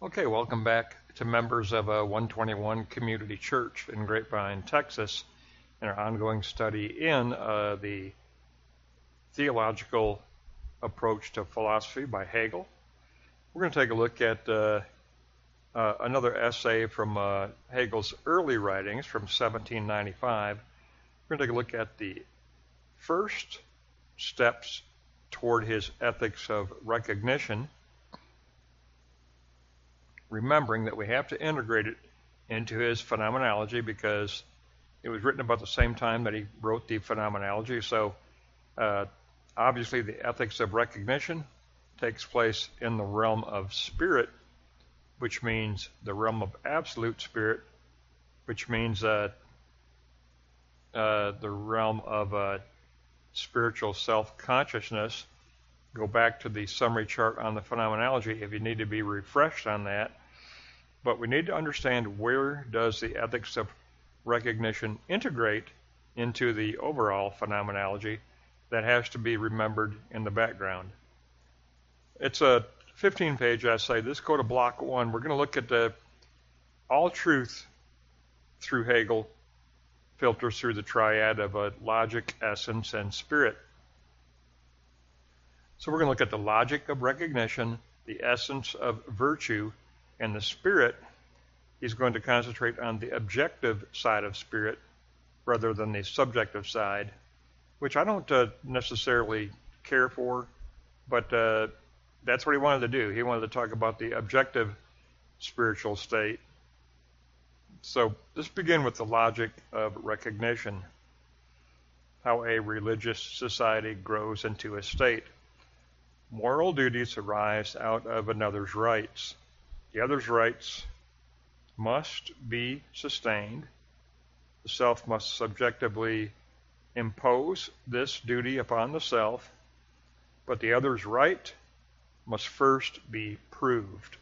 Okay, welcome back to members of 121 Community Church in Grapevine, Texas, in our ongoing study in the theological approach to philosophy by Hegel. We're going to take a look at another essay from Hegel's early writings from 1795. We're going to take a look at the first steps toward his ethics of recognition, remembering that we have to integrate it into his phenomenology because it was written about the same time that he wrote the phenomenology. So obviously the ethics of recognition takes place in the realm of spirit, which means the realm of absolute spirit, which means the realm of spiritual self-consciousness. Go back to the summary chart on the phenomenology if you need to be refreshed on that. But we need to understand, where does the ethics of recognition integrate into the overall phenomenology that has to be remembered in the background. It's a 15-page essay. Let's go to block 1. We're going to look at all truth through Hegel filters through the triad of logic, essence, and spirit. So we're going to look at the logic of recognition, the essence of virtue, and the spirit. He's going to concentrate on the objective side of spirit rather than the subjective side, which I don't necessarily care for, but that's what he wanted to do. He wanted to talk about the objective spiritual state. So let's begin with the logic of recognition, how a religious society grows into a state. Moral duties arise out of another's rights. The other's rights must be sustained. The self must subjectively impose this duty upon the self, but the other's right must first be proved.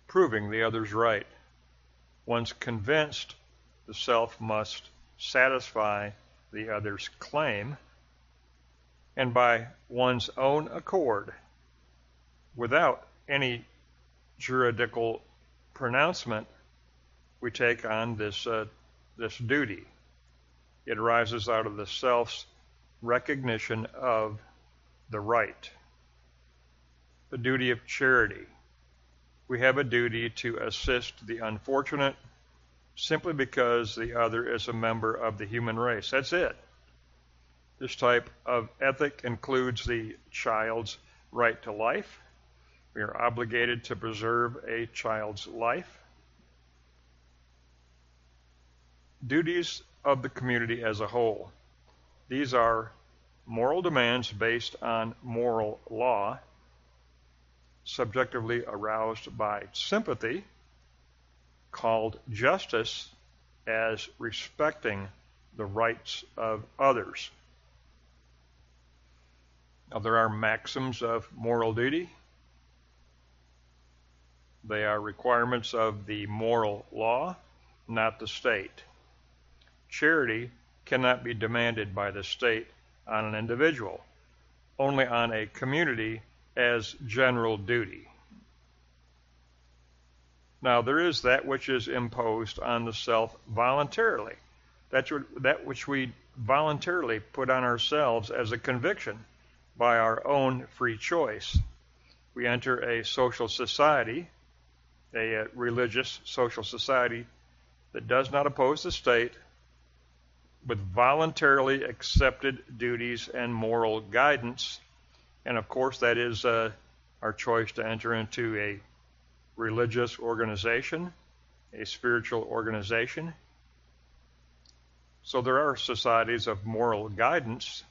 Proving the other's right. Once convinced, the self must satisfy the other's claim, and by one's own accord, without any juridical pronouncement, we take on this duty. It arises out of the self's recognition of the right. The duty of charity. We have a duty to assist the unfortunate simply because the other is a member of the human race. That's it. This type of ethic includes the child's right to life. We are obligated to preserve a child's life. Duties of the community as a whole. These are moral demands based on moral law, subjectively aroused by sympathy, called justice, as respecting the rights of others. Now, there are maxims of moral duty. They are requirements of the moral law, not the state. Charity cannot be demanded by the state on an individual, only on a community as general duty. Now, there is that which is imposed on the self voluntarily. That's that which we voluntarily put on ourselves as a conviction by our own free choice. We enter a social society, a religious social society, that does not oppose the state, with voluntarily accepted duties and moral guidance. And of course, that is our choice to enter into a religious organization, a spiritual organization. So there are societies of moral guidance.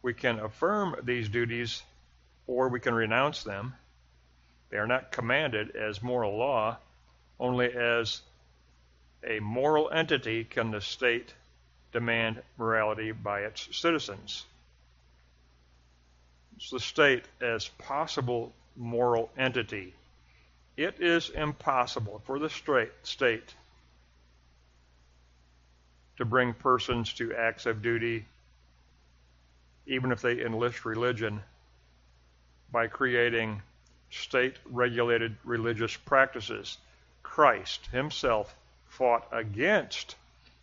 We can affirm these duties or we can renounce them. They are not commanded as moral law. Only as a moral entity can the state demand morality by its citizens. It's the state as possible moral entity. It is impossible for the state to bring persons to acts of duty, even if they enlist religion, by creating state-regulated religious practices. Christ himself fought against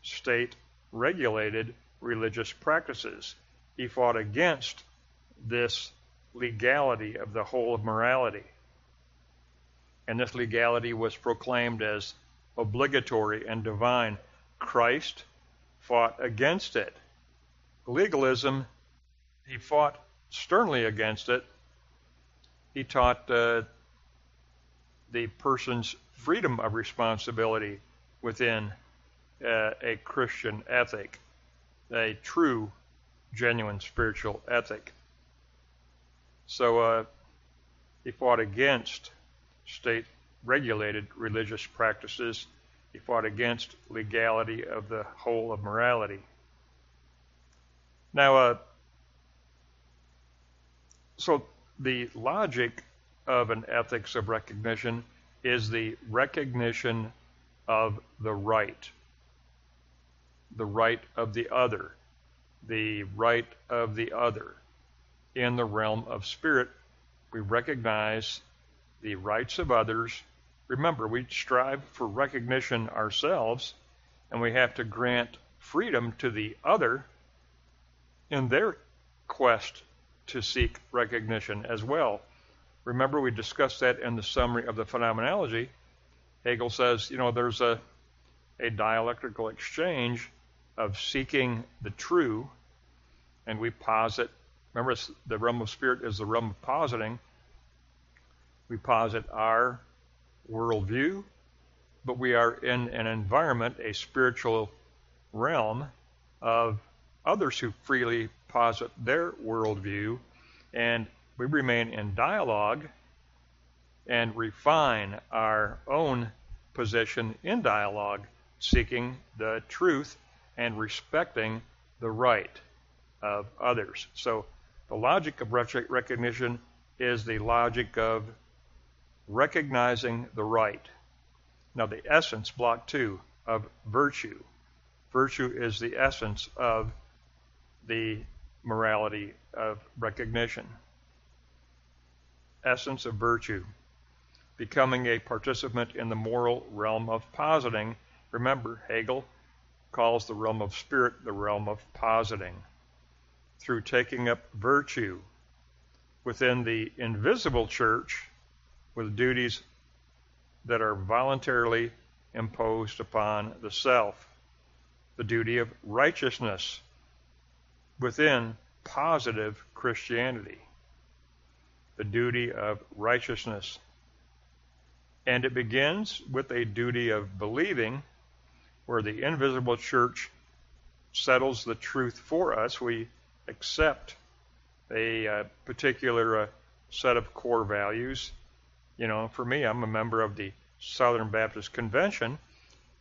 state-regulated religious practices. He fought against this legality of the whole of morality. And this legality was proclaimed as obligatory and divine. Christ fought against it. Legalism, he fought sternly against it. He taught the person's freedom of responsibility within a Christian ethic, a true, genuine spiritual ethic. So he fought against state-regulated religious practices. He fought against legality of the whole of morality. Now, so the logic of an ethics of recognition is the recognition of the right of the other, the right of the other. In the realm of spirit, we recognize the rights of others. Remember, we strive for recognition ourselves, and we have to grant freedom to the other in their quest to seek recognition as well. Remember, we discussed that in the summary of the phenomenology. Hegel says, there's a dialectical exchange of seeking the true, and we posit. Remember, the realm of spirit is the realm of positing. We posit our worldview, but we are in an environment, a spiritual realm of others who freely posit their worldview, and we remain in dialogue and refine our own position in dialogue, seeking the truth and respecting the right of others. So the logic of recognition is the logic of recognizing the right. Now the essence, block 2, of virtue. Virtue is the essence of the morality of recognition. Essence of virtue. Becoming a participant in the moral realm of positing. Remember, Hegel calls the realm of spirit the realm of positing. Through taking up virtue within the invisible church with duties that are voluntarily imposed upon the self. The duty of righteousness within positive Christianity. The duty of righteousness. And it begins with a duty of believing, where the invisible church settles the truth for us. We accept a particular set of core values. For me, I'm a member of the Southern Baptist Convention.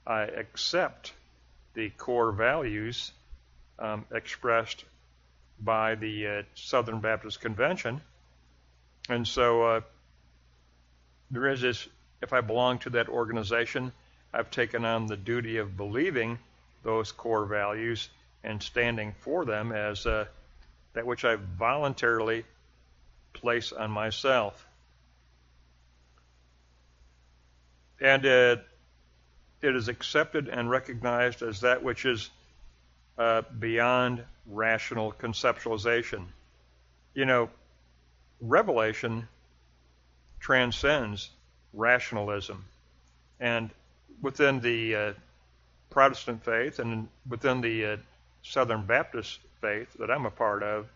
I accept the core values expressed by the Southern Baptist Convention. And so there is this, if I belong to that organization, I've taken on the duty of believing those core values and standing for them as that which I voluntarily place on myself. And it is accepted and recognized as that which is beyond rational conceptualization. Revelation transcends rationalism. And within the Protestant faith and within the Southern Baptist faith that I'm a part of,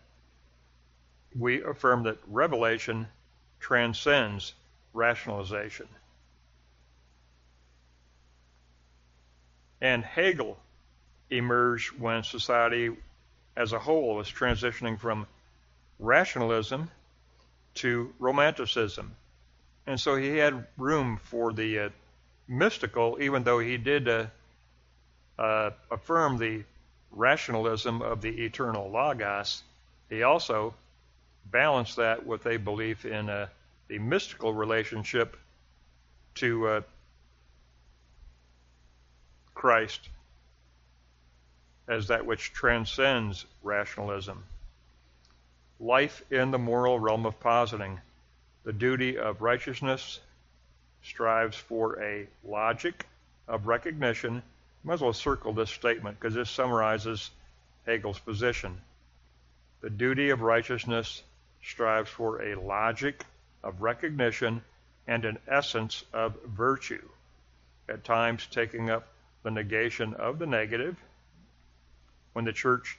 we affirm that revelation transcends rationalization. And Hegel emerged when society as a whole was transitioning from rationalism to romanticism. And so he had room for the mystical, even though he did affirm the rationalism of the eternal Logos. He also balanced that with a belief in the mystical relationship to Christ as that which transcends rationalism. Life in the moral realm of positing. The duty of righteousness strives for a logic of recognition. Might as well circle this statement because this summarizes Hegel's position. The duty of righteousness strives for a logic of recognition and an essence of virtue, at times taking up the negation of the negative. When the church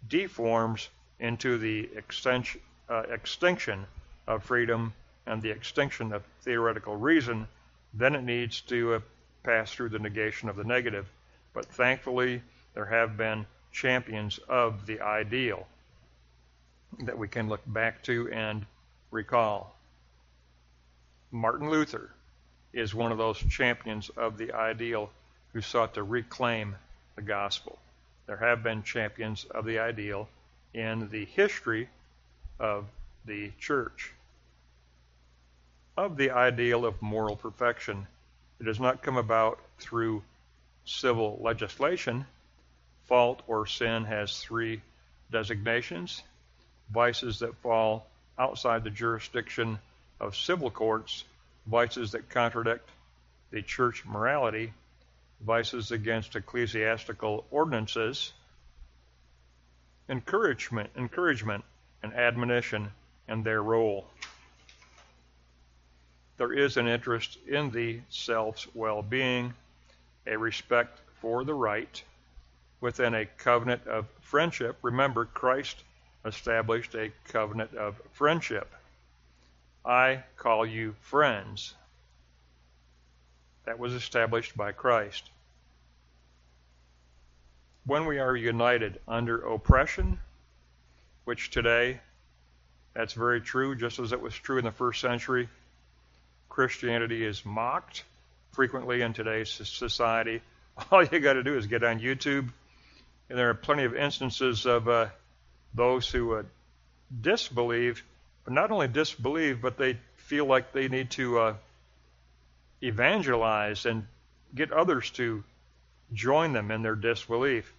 deforms into the extinction of freedom and the extinction of theoretical reason, then it needs to pass through the negation of the negative. But thankfully, there have been champions of the ideal that we can look back to and recall. Martin Luther is one of those champions of the ideal who sought to reclaim the gospel. There have been champions of the ideal in the history of the church. Of the ideal of moral perfection, it does not come about through civil legislation. Fault or sin has three designations: vices that fall outside the jurisdiction of civil courts, vices that contradict the church morality, vices against ecclesiastical ordinances, encouragement and admonition and their role. There is an interest in the self's well-being, a respect for the right, within a covenant of friendship. Remember, Christ established a covenant of friendship. I call you friends. That was established by Christ. When we are united under oppression, which today, that's very true, just as it was true in the first century, Christianity is mocked frequently in today's society. All you got to do is get on YouTube, and there are plenty of instances of those who disbelieve, but not only disbelieve, but they feel like they need to evangelize and get others to join them in their disbelief.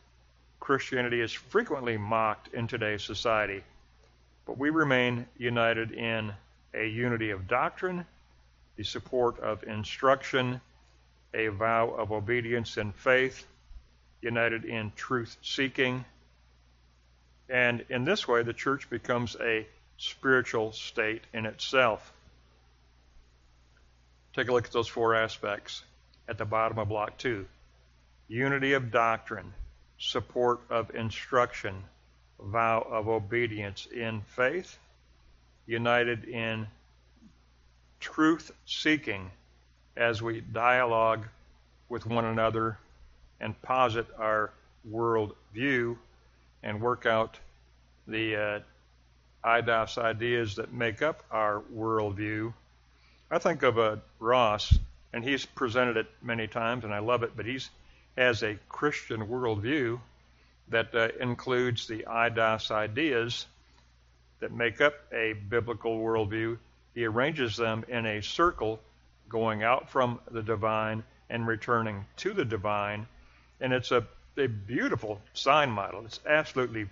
Christianity is frequently mocked in today's society, but we remain united in a unity of doctrine, the support of instruction, a vow of obedience and faith, united in truth-seeking, and in this way the church becomes a spiritual state in itself. Take a look at those four aspects at the bottom of block 2. Unity of doctrine, support of instruction, vow of obedience in faith, united in truth-seeking as we dialogue with one another and posit our world view and work out the eidos ideas that make up our worldview. I think of Ross, and he's presented it many times, and I love it, but he has a Christian worldview that includes the eidos ideas that make up a biblical worldview. He arranges them in a circle, going out from the divine and returning to the divine, and it's a beautiful sign model. It's absolutely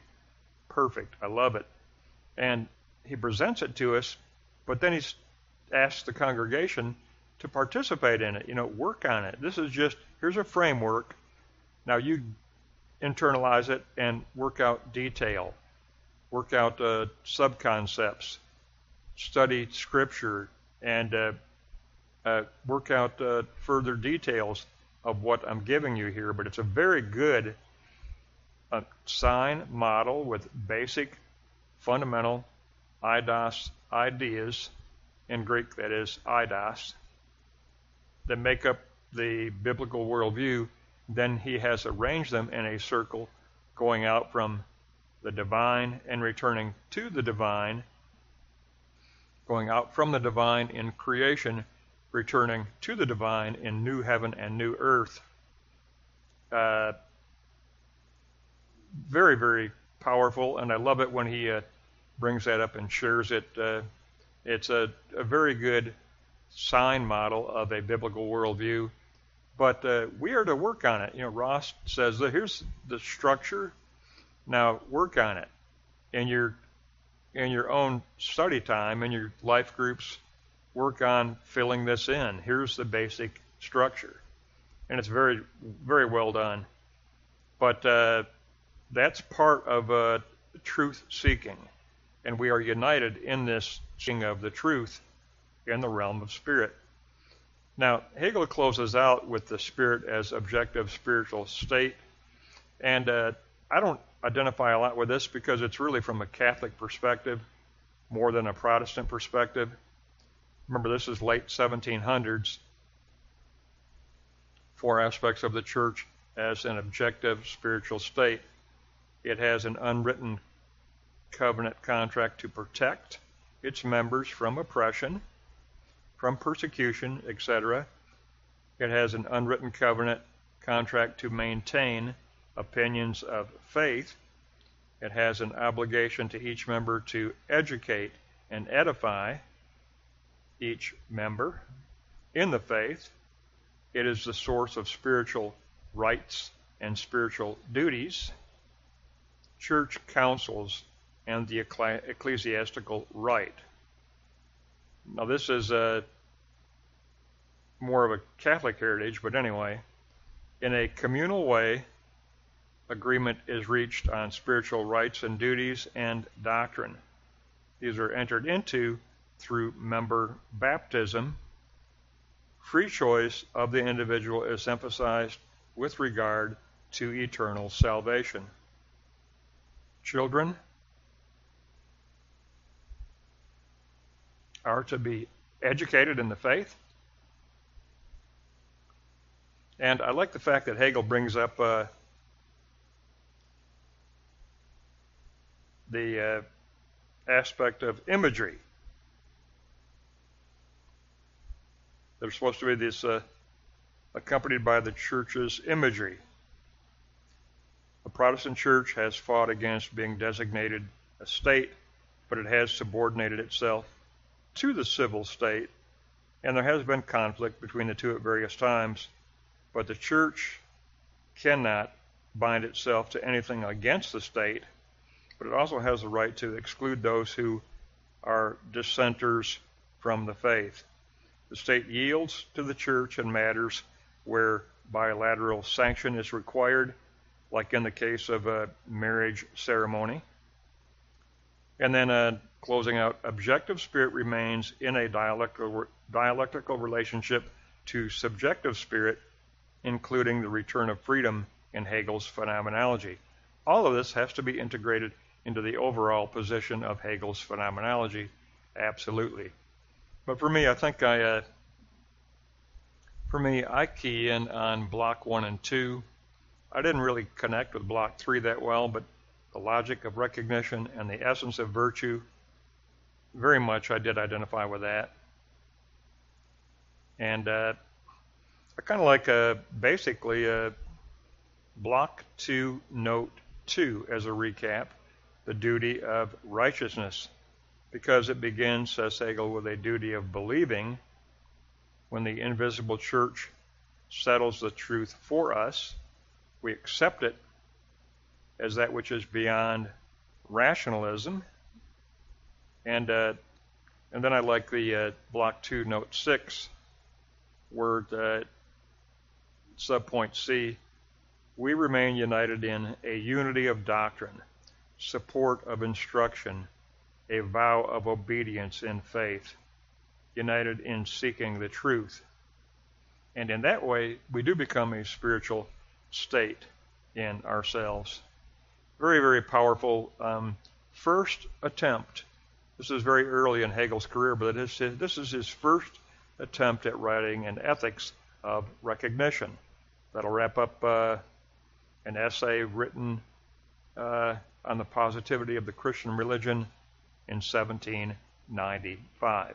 perfect. I love it. And he presents it to us, but then he asks the congregation to participate in it, work on it. This is just, here's a framework. Now you internalize it and work out detail, work out sub-concepts, study scripture, and work out further details of what I'm giving you here. But it's a very good sign model with basic, fundamental eidos ideas, in Greek that is eidos, that make up the biblical worldview. Then he has arranged them in a circle, going out from the divine and returning to the divine, going out from the divine in creation, returning to the divine in new heaven and new earth. Very, very powerful, and I love it when he brings that up and shares it. It's a very good sign model of a biblical worldview, but we are to work on it. Ross says that here's the structure. Now work on it in your own study time, in your life groups, work on filling this in. Here's the basic structure. And it's very, very well done. But that's part of truth seeking. And we are united in this seeking of the truth in the realm of spirit. Now, Hegel closes out with the spirit as objective spiritual state. And I don't identify a lot with this because it's really from a Catholic perspective more than a Protestant perspective. Remember, this is late 1700s. Four aspects of the church as an objective spiritual state. It has an unwritten covenant contract to protect its members from oppression, from persecution, etc. It has an unwritten covenant contract to maintain opinions of faith. It has an obligation to each member to educate and edify each member in the faith. It is the source of spiritual rights and spiritual duties, church councils, and the ecclesiastical right. Now, this is more of a Catholic heritage, but anyway, in a communal way, agreement is reached on spiritual rights and duties and doctrine. These are entered into through member baptism. Free choice of the individual is emphasized with regard to eternal salvation. Children are to be educated in the faith. And I like the fact that Hegel brings up the aspect of imagery. They're supposed to be this accompanied by the church's imagery. The Protestant church has fought against being designated a state, but it has subordinated itself to the civil state, and there has been conflict between the two at various times, but the church cannot bind itself to anything against the state, but it also has the right to exclude those who are dissenters from the faith. The state yields to the church in matters where bilateral sanction is required, like in the case of a marriage ceremony. And then closing out, objective spirit remains in a dialectical relationship to subjective spirit, including the return of freedom in Hegel's phenomenology. All of this has to be integrated into the overall position of Hegel's phenomenology, absolutely. But for me, I think I key in on block 1 and 2. I didn't really connect with block 3 that well, but the logic of recognition and the essence of virtue, very much I did identify with that. And I kind of like basically block 2, note 2 as a recap, the duty of righteousness, because it begins, says Hegel, with a duty of believing. When the invisible church settles the truth for us, we accept it as that which is beyond rationalism. And then I like the block 2, note 6, word subpoint C, we remain united in a unity of doctrine, support of instruction, a vow of obedience in faith, united in seeking the truth. And in that way, we do become a spiritual state in ourselves. Very, very powerful first attempt. This is very early in Hegel's career, but this is his first attempt at writing an ethics of recognition. That'll wrap up an essay written on the positivity of the Christian religion in 1795.